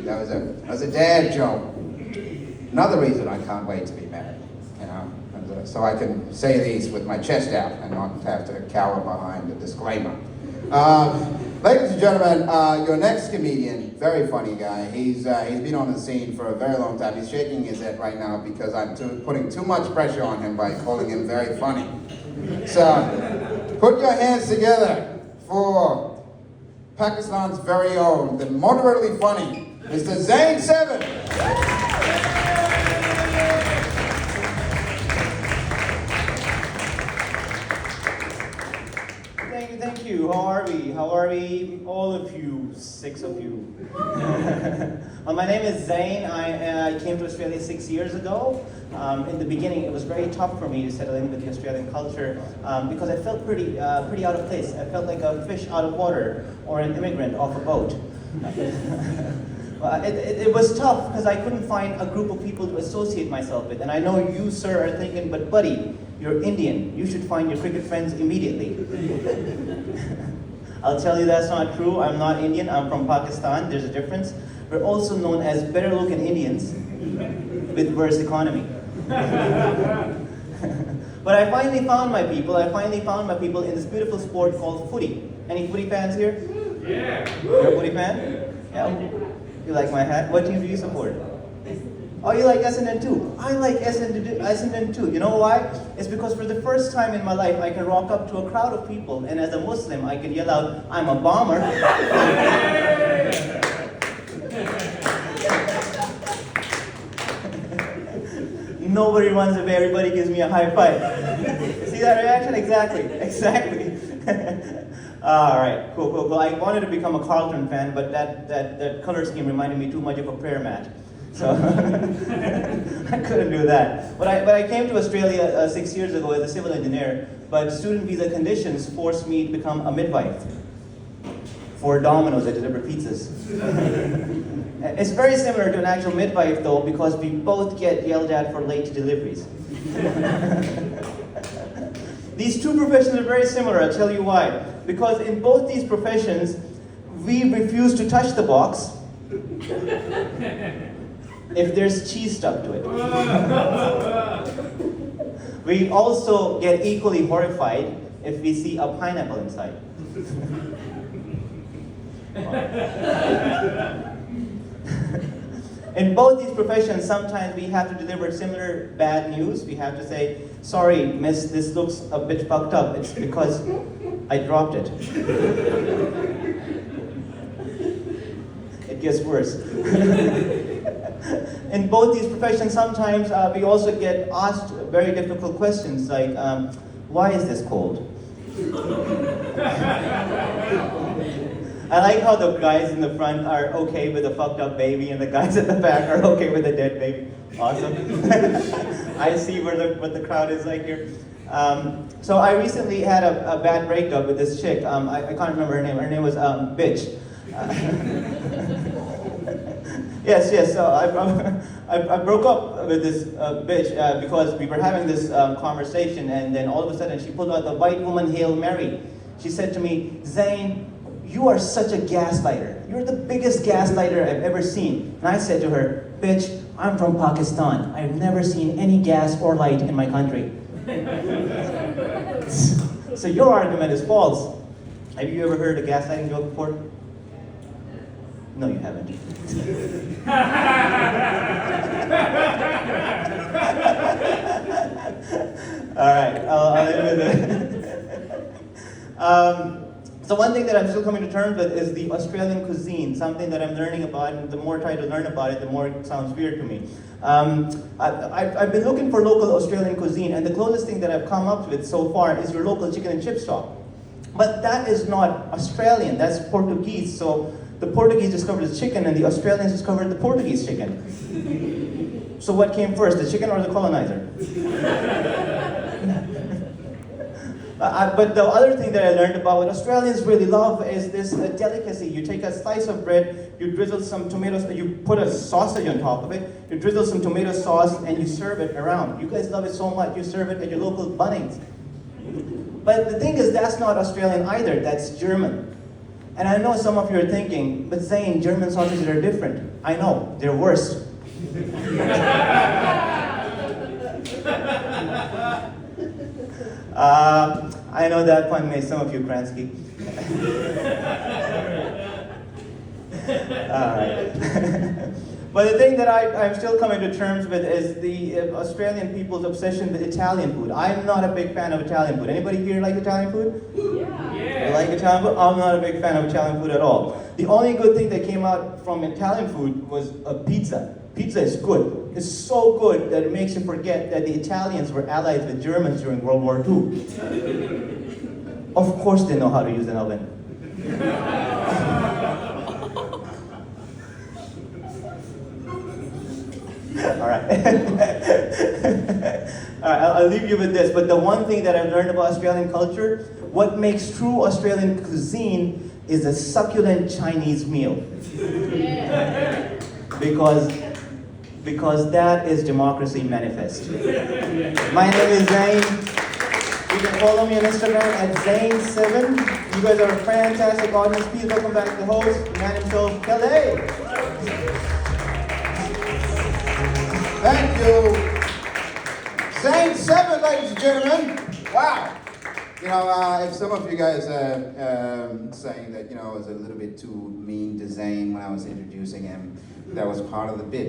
That was a dad joke. Another reason I can't wait to be married, so I can say these with my chest out and not have to cower behind a disclaimer. Ladies and gentlemen, your next comedian, very funny guy. He's been on the scene for a very long time. He's shaking his head right now because I'm putting too much pressure on him by calling him very funny. So, put your hands together for Pakistan's very own, the moderately funny, Mr. Zain Seven. Thank you. How are we? How are we? All of you, 6 of you. Well, my name is Zain. I came to Australia 6 years ago. In the beginning, it was very tough for me to settle in with the Australian culture because I felt pretty out of place. I felt like a fish out of water or an immigrant off a boat. It was tough because I couldn't find a group of people to associate myself with. And I know you, sir, are thinking, but buddy, you're Indian. You should find your cricket friends immediately. I'll tell you that's not true. I'm not Indian. I'm from Pakistan. There's a difference. We're also known as better looking Indians with worse economy. But I finally found my people. I finally found my people in this beautiful sport called footy. Any footy fans here? Yeah. You're a footy fan? Yeah. You like my hat? What team do you support? Oh, you like Essendon too? I like Essendon too. You know why? It's because for the first time in my life, I can walk up to a crowd of people, and as a Muslim, I can yell out, "I'm a bomber." Nobody runs away, everybody gives me a high five. See that reaction? Exactly. All right, cool. I wanted to become a Carlton fan, but that color scheme reminded me too much of a prayer mat. So I couldn't do that. But I came to Australia 6 years ago as a civil engineer, but student visa conditions forced me to become a midwife for Domino's. I deliver pizzas. It's very similar to an actual midwife though, because we both get yelled at for late deliveries. These two professions are very similar, I'll tell you why. Because in both these professions, we refuse to touch the box if there's cheese stuck to it. We also get equally horrified if we see a pineapple inside. In both these professions, sometimes we have to deliver similar bad news. We have to say, "Sorry, miss, this looks a bit fucked up. It's because I dropped it." It gets worse. In both these professions, sometimes we also get asked very difficult questions like, "Why is this cold?" I like how the guys in the front are okay with a fucked up baby and the guys at the back are okay with a dead baby. Awesome. I see what the crowd is like here. So I recently had a bad breakup with this chick. I can't remember her name. Her name was Bitch. Yes. So I broke up with this bitch because we were having this conversation, and then all of a sudden she pulled out the white woman Hail Mary. She said to me, "Zain, you are such a gaslighter. You're the biggest gaslighter I've ever seen." And I said to her, "Bitch, I'm from Pakistan. I've never seen any gas or light in my country." So your argument is false. Have you ever heard a gaslighting joke before? No, you haven't. All right, I'll end with it. So one thing that I'm still coming to terms with is the Australian cuisine, something that I'm learning about, and the more I try to learn about it, the more it sounds weird to me. I've been looking for local Australian cuisine, and the closest thing that I've come up with so far is your local chicken and chip shop. But that is not Australian, that's Portuguese. So the Portuguese discovered the chicken, and the Australians discovered the Portuguese chicken. So what came first, the chicken or the colonizer? But the other thing that I learned about what Australians really love is this delicacy. You take a slice of bread, you drizzle some tomatoes, you put a sausage on top of it, you drizzle some tomato sauce, and you serve it around. You guys love it so much, you serve it at your local Bunnings. But the thing is, that's not Australian either, that's German. And I know some of you are thinking, but Zane, German sausages are different. I know, they're worse. I know that pun made some of you Kransky. Alright. But the thing that I'm still coming to terms with is the Australian people's obsession with Italian food. I'm not a big fan of Italian food. Anybody here like Italian food? Yeah. You like Italian food? I'm not a big fan of Italian food at all. The only good thing that came out from Italian food was a pizza. Pizza is good. It's so good that it makes you forget that the Italians were allies with Germans during World War II. Of course they know how to use an oven. All right. All right, I'll leave you with this. But the one thing that I've learned about Australian culture, what makes true Australian cuisine is a succulent Chinese meal. Yeah. Because that is democracy manifest. My name is Zane. You can follow me on Instagram at Zane7. You guys are a fantastic audience. Please welcome back the host, the man himself, Kelly. Thank you. Zane7, ladies and gentlemen. Wow. You know, if some of you guys are saying that, you know, I was a little bit too mean to Zane when I was introducing him, that was part of the bit.